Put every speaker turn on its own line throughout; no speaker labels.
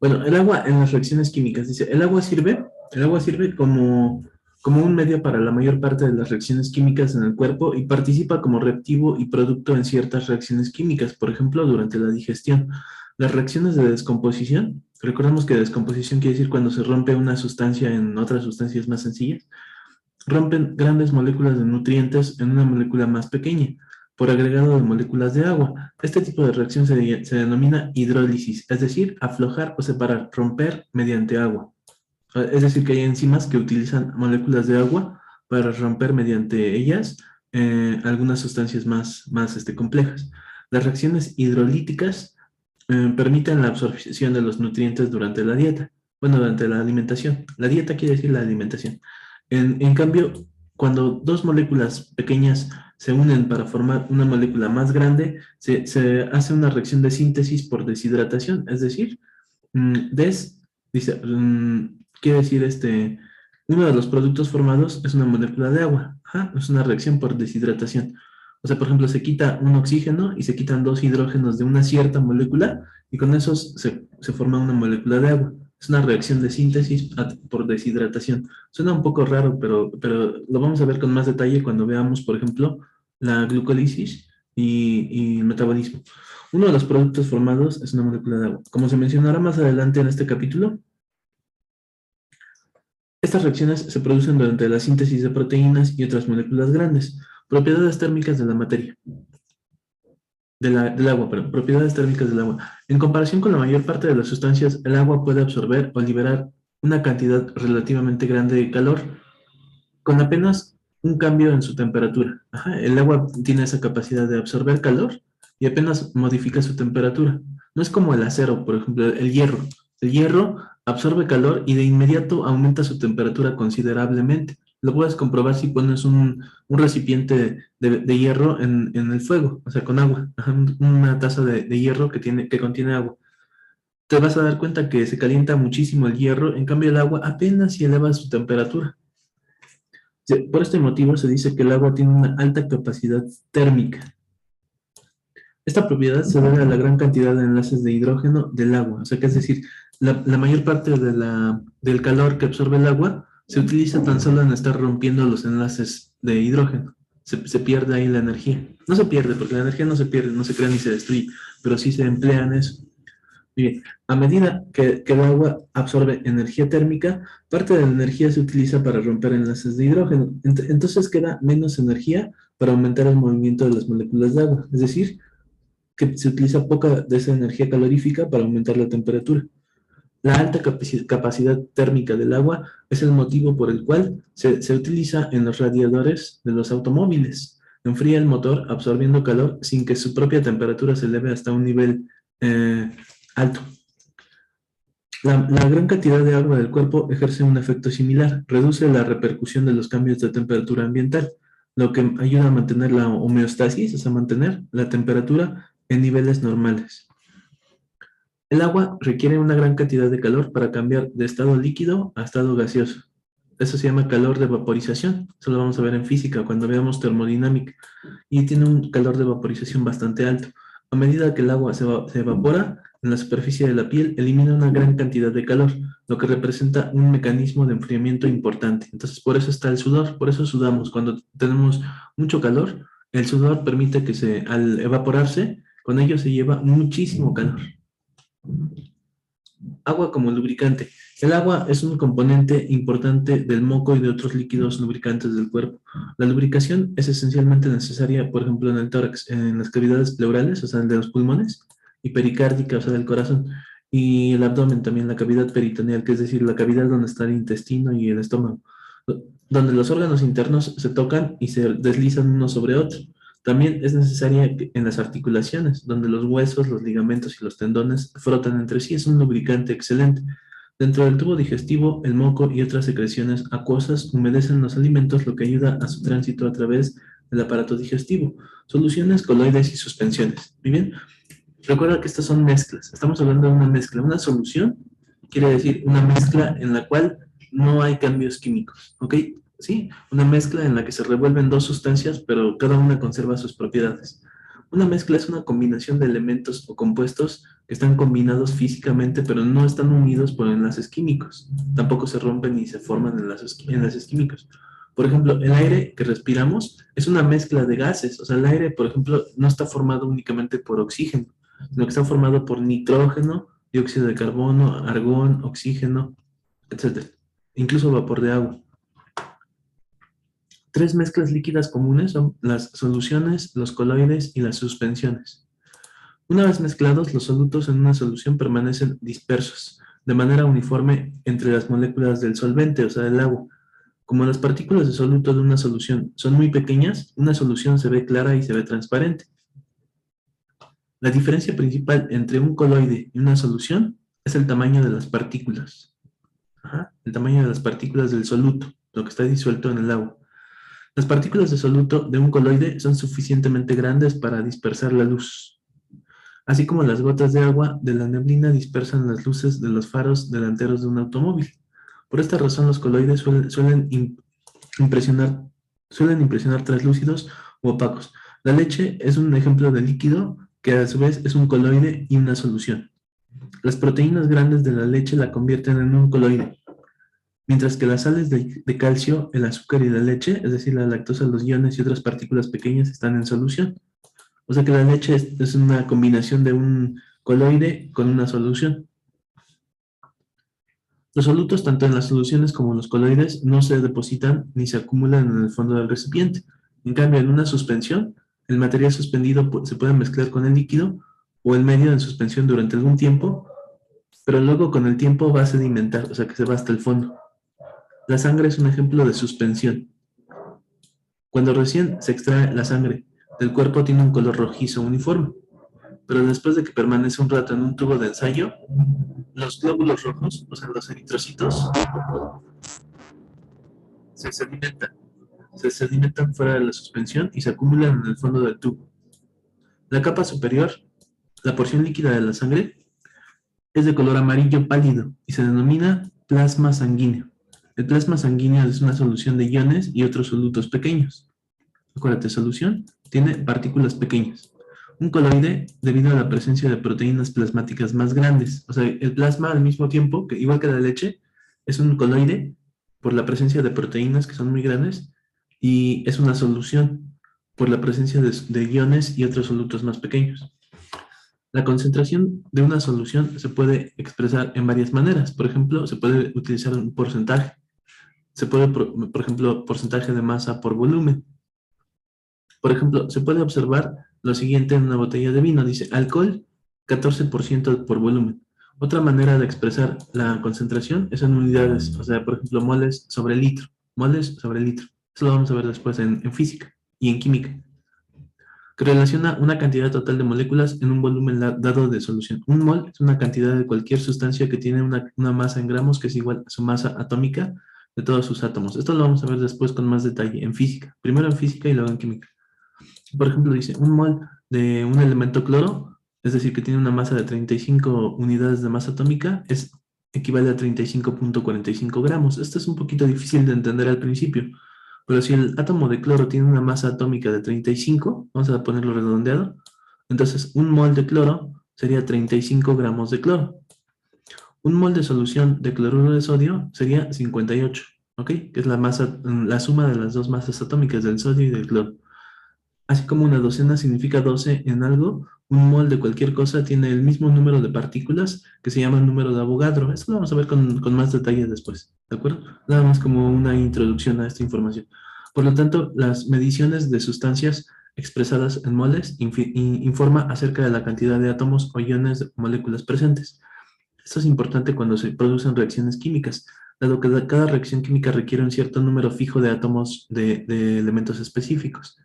Bueno, el agua en las reacciones químicas, dice, el agua sirve como un medio para la mayor parte de las reacciones químicas en el cuerpo y participa como reactivo y producto en ciertas reacciones químicas, por ejemplo, durante la digestión. Las reacciones de descomposición, recordemos que descomposición quiere decir cuando se rompe una sustancia en otras sustancias más sencillas, rompen grandes moléculas de nutrientes en una molécula más pequeña, por agregado de moléculas de agua. Este tipo de reacción se denomina hidrólisis, es decir, aflojar o separar, romper mediante agua. Es decir, que hay enzimas que utilizan moléculas de agua para romper mediante ellas algunas sustancias más complejas. Las reacciones hidrolíticas permiten la absorción de los nutrientes durante la dieta. Bueno, durante la alimentación. La dieta quiere decir la alimentación. En cambio, cuando dos moléculas pequeñas se unen para formar una molécula más grande, se hace una reacción de síntesis por deshidratación, es decir, des, dice, quiere decir uno de los productos formados es una molécula de agua, ajá, es una reacción por deshidratación. O sea, por ejemplo, se quita un oxígeno y se quitan dos hidrógenos de una cierta molécula y con esos se forma una molécula de agua. Es una reacción de síntesis por deshidratación. Suena un poco raro, pero lo vamos a ver con más detalle cuando veamos, por ejemplo, la glucólisis y el metabolismo. Uno de los productos formados es una molécula de agua. Como se mencionará más adelante en este capítulo, estas reacciones se producen durante la síntesis de proteínas y otras moléculas grandes. Propiedades térmicas de la materia, del agua, perdón, propiedades térmicas del agua. En comparación con la mayor parte de las sustancias, el agua puede absorber o liberar una cantidad relativamente grande de calor con apenas un cambio en su temperatura. Ajá, el agua tiene esa capacidad de absorber calor y apenas modifica su temperatura. No es como el acero, por ejemplo, el hierro. El hierro absorbe calor y de inmediato aumenta su temperatura considerablemente. Lo puedes comprobar si pones un recipiente de hierro en el fuego, o sea, con agua. Ajá, una taza de hierro que contiene agua. Te vas a dar cuenta que se calienta muchísimo el hierro, en cambio el agua apenas si eleva su temperatura. Por este motivo se dice que el agua tiene una alta capacidad térmica. Esta propiedad se debe a la gran cantidad de enlaces de hidrógeno del agua, o sea que es decir, la mayor parte del calor que absorbe el agua se utiliza tan solo en estar rompiendo los enlaces de hidrógeno. Se pierde ahí la energía. No se pierde, porque la energía no se pierde, no se crea ni se destruye, pero sí se emplea en eso. Bien, a medida que el agua absorbe energía térmica, parte de la energía se utiliza para romper enlaces de hidrógeno. Entonces queda menos energía para aumentar el movimiento de las moléculas de agua. Es decir, que se utiliza poca de esa energía calorífica para aumentar la temperatura. La alta capacidad térmica del agua es el motivo por el cual se utiliza en los radiadores de los automóviles. Enfría el motor absorbiendo calor sin que su propia temperatura se eleve hasta un nivel alto. La gran cantidad de agua del cuerpo ejerce un efecto similar, reduce la repercusión de los cambios de temperatura ambiental, lo que ayuda a mantener la homeostasis, o sea, mantener la temperatura en niveles normales. El agua requiere una gran cantidad de calor para cambiar de estado líquido a estado gaseoso. Eso se llama calor de vaporización. Eso lo vamos a ver en física cuando veamos termodinámica. Y tiene un calor de vaporización bastante alto. A medida que el agua se evapora en la superficie de la piel, elimina una gran cantidad de calor, lo que representa un mecanismo de enfriamiento importante. Entonces, por eso está el sudor, por eso sudamos. Cuando tenemos mucho calor, el sudor permite que al evaporarse, con ello se lleva muchísimo calor. Agua como lubricante. El agua es un componente importante del moco y de otros líquidos lubricantes del cuerpo. La lubricación es esencialmente necesaria, por ejemplo, en el tórax, en las cavidades pleurales, o sea, de los pulmones, y pericárdica, o sea, del corazón, y el abdomen también, la cavidad peritoneal, que es decir, la cavidad donde está el intestino y el estómago, donde los órganos internos se tocan y se deslizan uno sobre otro. También es necesaria en las articulaciones, donde los huesos, los ligamentos y los tendones frotan entre sí. Es un lubricante excelente. Dentro del tubo digestivo, el moco y otras secreciones acuosas humedecen los alimentos, lo que ayuda a su tránsito a través del aparato digestivo. Soluciones, coloides y suspensiones. Muy bien. Recuerda que estas son mezclas. Estamos hablando de una mezcla. Una solución quiere decir una mezcla en la cual no hay cambios químicos. ¿Ok? ¿Sí? Una mezcla en la que se revuelven dos sustancias, pero cada una conserva sus propiedades. Una mezcla es una combinación de elementos o compuestos que están combinados físicamente, pero no están unidos por enlaces químicos. Tampoco se rompen ni se forman enlaces químicos. Por ejemplo, el aire que respiramos es una mezcla de gases. O sea, el aire, por ejemplo, no está formado únicamente por oxígeno, sino que está formado por nitrógeno, dióxido de carbono, argón, oxígeno, etcétera. Incluso vapor de agua. Tres mezclas líquidas comunes son las soluciones, los coloides y las suspensiones. Una vez mezclados, los solutos en una solución permanecen dispersos de manera uniforme entre las moléculas del solvente, o sea, del agua. Como las partículas de soluto de una solución son muy pequeñas, una solución se ve clara y se ve transparente. La diferencia principal entre un coloide y una solución es el tamaño de las partículas. El tamaño de las partículas del soluto, lo que está disuelto en el agua. Las partículas de soluto de un coloide son suficientemente grandes para dispersar la luz, así como las gotas de agua de la neblina dispersan las luces de los faros delanteros de un automóvil. Por esta razón, los coloides impresionar, suelen impresionar translúcidos u opacos. La leche es un ejemplo de líquido que a su vez es un coloide y una solución. Las proteínas grandes de la leche la convierten en un coloide, mientras que las sales de calcio, el azúcar y la leche, es decir, la lactosa, los iones y otras partículas pequeñas, están en solución. O sea que la leche es una combinación de un coloide con una solución. Los solutos, tanto en las soluciones como en los coloides, no se depositan ni se acumulan en el fondo del recipiente. En cambio, en una suspensión, el material suspendido se puede mezclar con el líquido o el medio en suspensión durante algún tiempo, pero luego con el tiempo va a sedimentar, o sea que se va hasta el fondo. La sangre es un ejemplo de suspensión. Cuando recién se extrae la sangre del cuerpo tiene un color rojizo uniforme, pero después de que permanece un rato en un tubo de ensayo, los glóbulos rojos, o sea, los eritrocitos, se sedimentan. Se sedimentan fuera de la suspensión y se acumulan en el fondo del tubo. La capa superior, la porción líquida de la sangre, es de color amarillo pálido y se denomina plasma sanguíneo. El plasma sanguíneo es una solución de iones y otros solutos pequeños. Acuérdate, solución tiene partículas pequeñas. Un coloide, debido a la presencia de proteínas plasmáticas más grandes. O sea, el plasma al mismo tiempo, que igual que la leche, es un coloide por la presencia de proteínas que son muy grandes y es una solución por la presencia de iones y otros solutos más pequeños. La concentración de una solución se puede expresar en varias maneras. Por ejemplo, se puede utilizar un porcentaje. Se puede, por ejemplo, porcentaje de masa por volumen. Por ejemplo, se puede observar lo siguiente en una botella de vino. Dice, alcohol, 14% por volumen. Otra manera de expresar la concentración es en unidades. O sea, por ejemplo, moles sobre litro. Moles sobre litro. Eso lo vamos a ver después en física y en química, que relaciona una cantidad total de moléculas en un volumen dado de solución. Un mol es una cantidad de cualquier sustancia que tiene una masa en gramos que es igual a su masa atómica de todos sus átomos. Esto lo vamos a ver después con más detalle en física. Primero en física y luego en química. Por ejemplo, dice, un mol de un elemento cloro, es decir, que tiene una masa de 35 unidades de masa atómica, equivale a 35.45 gramos. Esto es un poquito difícil de entender al principio, pero si el átomo de cloro tiene una masa atómica de 35, vamos a ponerlo redondeado, entonces un mol de cloro sería 35 gramos de cloro. Un mol de solución de cloruro de sodio sería 58, ¿ok? Que es la suma de las dos masas atómicas del sodio y del cloro. Así como una docena significa 12 en algo, un mol de cualquier cosa tiene el mismo número de partículas que se llama el número de Avogadro. Esto lo vamos a ver con más detalle después, ¿de acuerdo? Nada más como una introducción a esta información. Por lo tanto, las mediciones de sustancias expresadas en moles informa acerca de la cantidad de átomos o iones de moléculas presentes. Esto es importante cuando se producen reacciones químicas, dado que cada reacción química requiere un cierto número fijo de átomos de elementos específicos.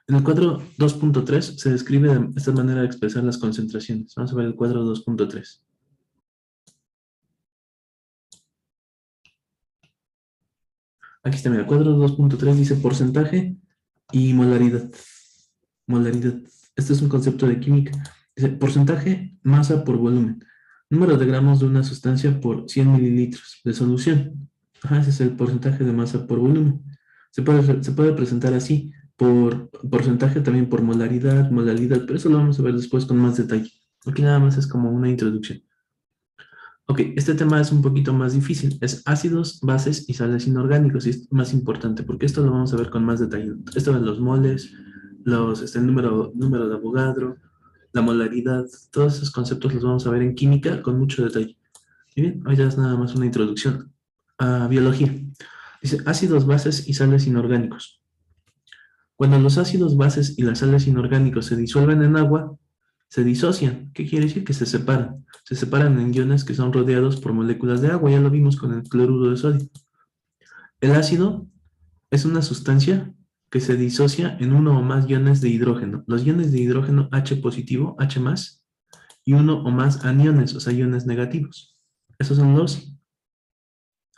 En el cuadro 2.3 se describe de esta manera de expresar las concentraciones. Vamos a ver el cuadro 2.3. Aquí está, mira, el cuadro 2.3 dice porcentaje y molaridad. Molaridad. Este es un concepto de química. Dice porcentaje, masa por volumen. Número de gramos de una sustancia por 100 mililitros de solución. Ese es el porcentaje de masa por volumen. Se puede presentar así. por porcentaje, también por modalidad, pero eso lo vamos a ver después con más detalle. Aquí nada más es como una introducción. Ok, este tema es un poquito más difícil. Es ácidos, bases y sales inorgánicos. Y es más importante porque esto lo vamos a ver con más detalle. Esto de los moles, el número de Avogadro, la molaridad, todos esos conceptos los vamos a ver en química con mucho detalle. Y bien, hoy ya es nada más una introducción a biología. Dice ácidos, bases y sales inorgánicos. Cuando los ácidos, bases y las sales inorgánicos se disuelven en agua, se disocian. ¿Qué quiere decir? Que se separan. Se separan en iones que son rodeados por moléculas de agua. Ya lo vimos con el cloruro de sodio. El ácido es una sustancia que se disocia en uno o más iones de hidrógeno. Los iones de hidrógeno H positivo, H más, y uno o más aniones, o sea, iones negativos. Esos son los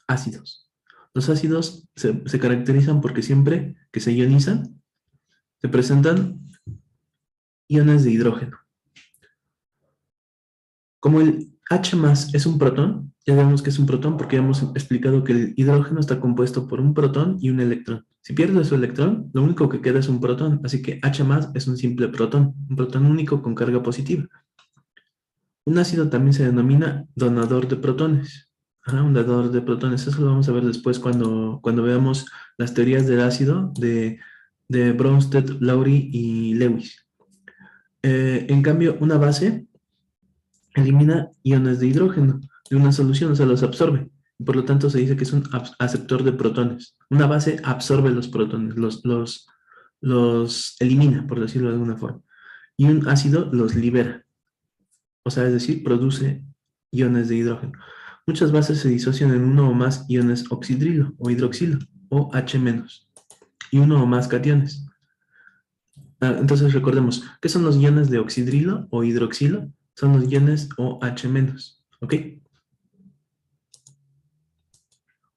ácidos. Los ácidos se caracterizan porque siempre que se ionizan, se presentan iones de hidrógeno. Como el H más es un protón, ya vemos que es un protón porque ya hemos explicado que el hidrógeno está compuesto por un protón y un electrón. Si pierde su electrón, lo único que queda es un protón, así que H más es un simple protón, un protón único con carga positiva. Un ácido también se denomina donador de protones. Un donador de protones, eso lo vamos a ver después cuando veamos las teorías del ácido de Bronsted, Lowry y Lewis. En cambio, una base elimina iones de hidrógeno de una solución, o sea, los absorbe. Por lo tanto, se dice que es un aceptor de protones. Una base absorbe los protones, los elimina, por decirlo de alguna forma. Y un ácido los libera, o sea, es decir, produce iones de hidrógeno. Muchas bases se disocian en uno o más iones oxidrilo o hidroxilo, o H-, y uno o más cationes. Entonces recordemos, ¿qué son los iones de oxidrilo o hidroxilo? Son los iones OH-, ¿ok?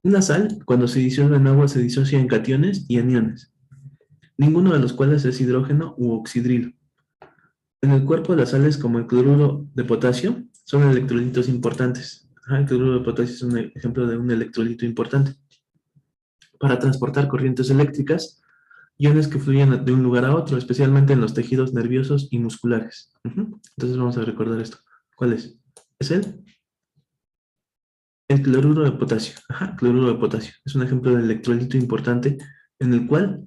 Una sal, cuando se disuelve en agua, se disocia en cationes y aniones, ninguno de los cuales es hidrógeno u oxidrilo. En el cuerpo, las sales como el cloruro de potasio son electrolitos importantes. El cloruro de potasio es un ejemplo de un electrolito importante. Para transportar corrientes eléctricas, iones que fluyen de un lugar a otro, especialmente en los tejidos nerviosos y musculares. Entonces vamos a recordar esto. ¿Cuál es? Es el cloruro de potasio. Cloruro de potasio. Es un ejemplo de electrolito importante en el cual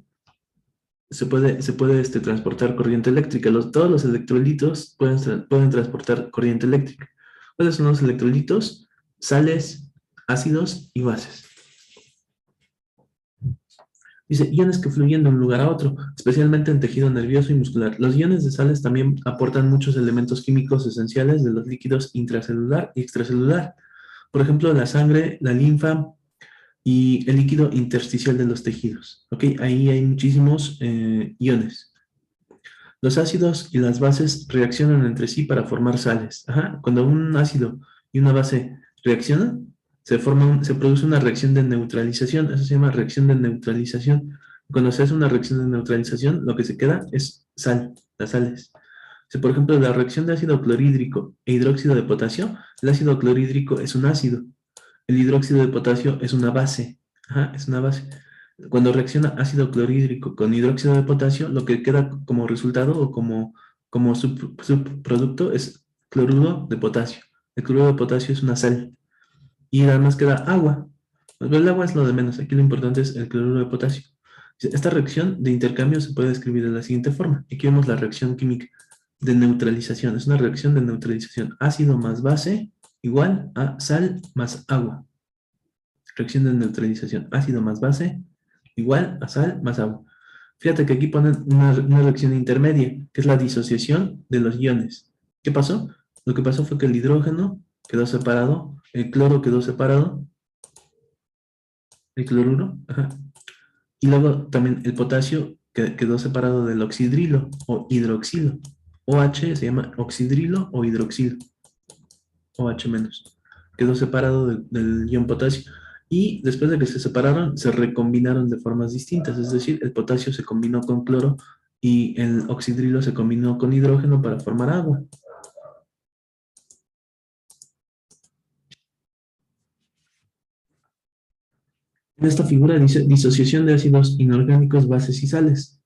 se puede transportar corriente eléctrica. Todos los electrolitos pueden transportar corriente eléctrica. ¿Cuáles son los electrolitos? Sales, ácidos y bases. Dice, iones que fluyen de un lugar a otro, especialmente en tejido nervioso y muscular. Los iones de sales también aportan muchos elementos químicos esenciales de los líquidos intracelular y extracelular. Por ejemplo, la sangre, la linfa y el líquido intersticial de los tejidos. ¿Ok? Ahí hay muchísimos iones. Los ácidos y las bases reaccionan entre sí para formar sales. Cuando un ácido y una base reaccionan, se produce una reacción de neutralización. Eso se llama reacción de neutralización. Cuando se hace una reacción de neutralización, lo que se queda es sal, las sales. Si, por ejemplo, la reacción de ácido clorhídrico e hidróxido de potasio, el ácido clorhídrico es un ácido, el hidróxido de potasio es una base. Es una base. Cuando reacciona ácido clorhídrico con hidróxido de potasio, lo que queda como resultado o como subproducto es cloruro de potasio. El cloruro de potasio es una sal. Y además queda agua. Pues el agua es lo de menos. Aquí lo importante es el cloruro de potasio. Esta reacción de intercambio se puede describir de la siguiente forma. Aquí vemos la reacción química de neutralización. Es una reacción de neutralización. Ácido más base igual a sal más agua. Reacción de neutralización. Ácido más base igual a sal más agua. Fíjate que aquí ponen una reacción intermedia, que es la disociación de los iones. ¿Qué pasó? Lo que pasó fue que el hidrógeno quedó separado, el cloro quedó separado, el cloruro, y luego también el potasio quedó separado del oxidrilo o hidroxilo. OH se llama oxidrilo o hidroxilo, OH menos. Quedó separado del ion potasio. Y después de que se separaron, se recombinaron de formas distintas. Es decir, el potasio se combinó con cloro y el oxidrilo se combinó con hidrógeno para formar agua. En esta figura dice disociación de ácidos inorgánicos, bases y sales.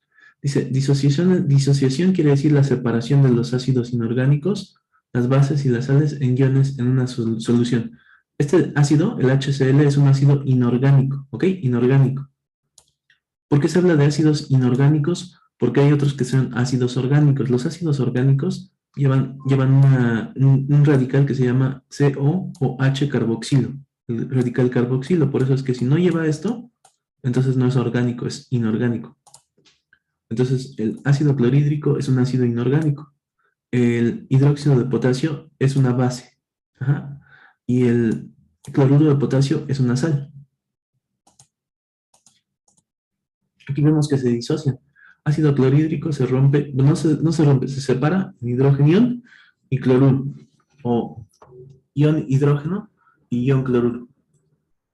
Dice, disociación quiere decir la separación de los ácidos inorgánicos, las bases y las sales en iones en una solución. Este ácido, el HCl, es un ácido inorgánico, ¿ok? Inorgánico. ¿Por qué se habla de ácidos inorgánicos? Porque hay otros que son ácidos orgánicos. Los ácidos orgánicos llevan un radical que se llama CO o H carboxilo, el radical carboxilo. Por eso es que si no lleva esto, entonces no es orgánico, es inorgánico. Entonces, el ácido clorhídrico es un ácido inorgánico. El hidróxido de potasio es una base. Ajá. Y el cloruro de potasio es una sal. Aquí vemos que se disocian. Ácido clorhídrico se rompe, no se rompe, se separa en hidrógeno y cloruro. O ion hidrógeno y ion cloruro.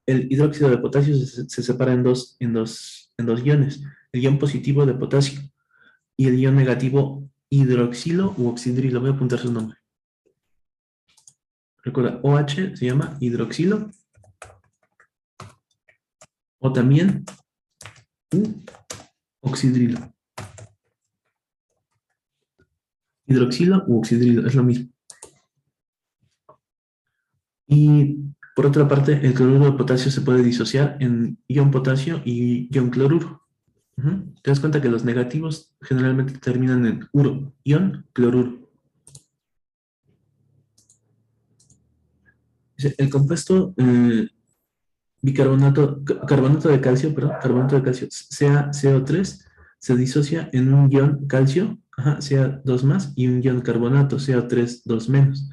El hidróxido de potasio se separa en dos iones. El ion positivo de potasio y el ion negativo hidroxilo u oxidrilo. Voy a apuntar su nombre. Recuerda, OH se llama hidroxilo o también oxidrilo. Hidroxilo u oxidrilo, es lo mismo. Y por otra parte, el cloruro de potasio se puede disociar en ion potasio y ion cloruro. Te das cuenta que los negativos generalmente terminan en uro, ion cloruro. El compuesto carbonato de calcio, CaCO3, se disocia en un ion calcio, Ca2 más, y un ion carbonato, CO3 2 menos.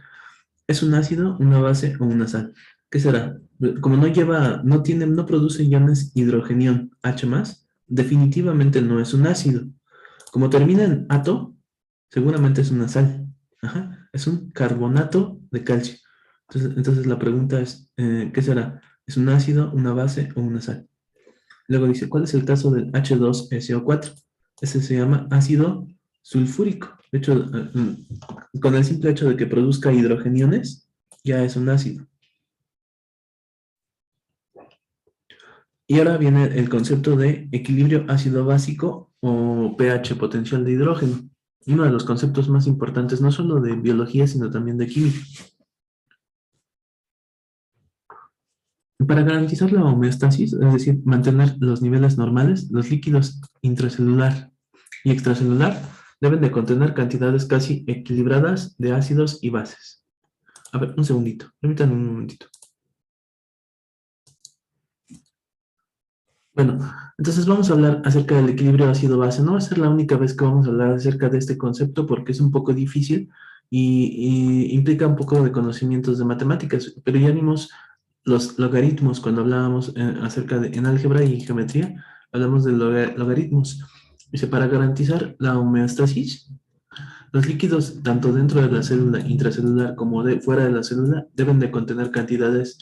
¿Es un ácido, una base o una sal? ¿Qué será? Como no produce iones hidrogenión H más, definitivamente no es un ácido. Como termina en ato, seguramente es una sal. Es un carbonato de calcio. Entonces la pregunta es, ¿qué será? ¿Es un ácido, una base o una sal? Luego dice, ¿cuál es el caso del H2SO4? Ese se llama ácido sulfúrico. De hecho, con el simple hecho de que produzca hidrogeniones, ya es un ácido. Y ahora viene el concepto de equilibrio ácido básico o pH potencial de hidrógeno. Uno de los conceptos más importantes, no solo de biología, sino también de química. Para garantizar la homeostasis, es decir, mantener los niveles normales, los líquidos intracelular y extracelular deben de contener cantidades casi equilibradas de ácidos y bases. A ver, un segundito, permítanme un momentito. Bueno, entonces vamos a hablar acerca del equilibrio ácido-base. No va a ser la única vez que vamos a hablar acerca de este concepto porque es un poco difícil y implica un poco de conocimientos de matemáticas, pero ya vimos los logaritmos cuando hablábamos acerca de en álgebra y geometría, hablamos de logaritmos. Dice, para garantizar la homeostasis, los líquidos, tanto dentro de la célula intracelular como fuera de la célula, deben de contener cantidades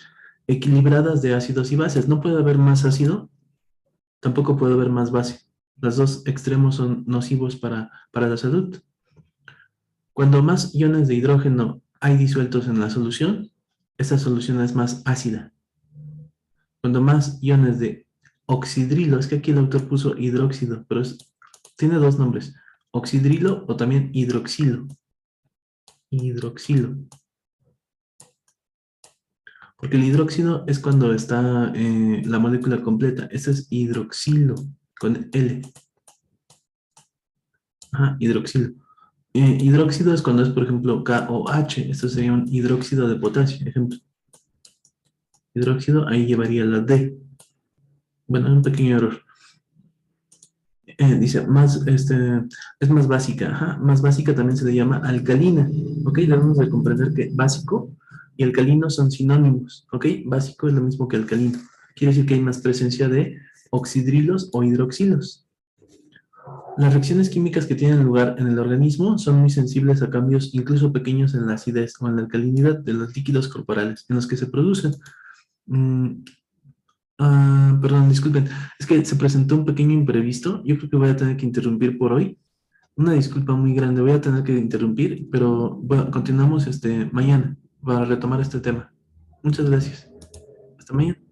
equilibradas de ácidos y bases. No puede haber más ácido, tampoco puede haber más base. Los dos extremos son nocivos para la salud. Cuando más iones de hidrógeno hay disueltos en la solución, esa solución es más ácida. Cuando más iones de oxidrilo, es que aquí el autor puso hidróxido, pero tiene dos nombres, oxidrilo o también hidroxilo. Hidroxilo. Porque el hidróxido es cuando está la molécula completa. Este es hidroxilo, con L. Hidroxilo. Hidróxido es cuando es, por ejemplo, KOH. Esto sería un hidróxido de potasio, ejemplo. Hidróxido, ahí llevaría la D. Bueno, un pequeño error. Dice, es más básica. Más básica también se le llama alcalina. ¿Ok? Debemos de comprender que básico y alcalino son sinónimos. ¿Ok? Básico es lo mismo que alcalino. Quiere decir que hay más presencia de oxidrilos o hidroxilos. Las reacciones químicas que tienen lugar en el organismo son muy sensibles a cambios incluso pequeños en la acidez o en la alcalinidad de los líquidos corporales en los que se producen. Perdón, disculpen, es que se presentó un pequeño imprevisto. Yo creo que voy a tener que interrumpir por hoy. Una disculpa muy grande, voy a tener que interrumpir, pero bueno, continuamos mañana para retomar este tema. Muchas gracias. Hasta mañana.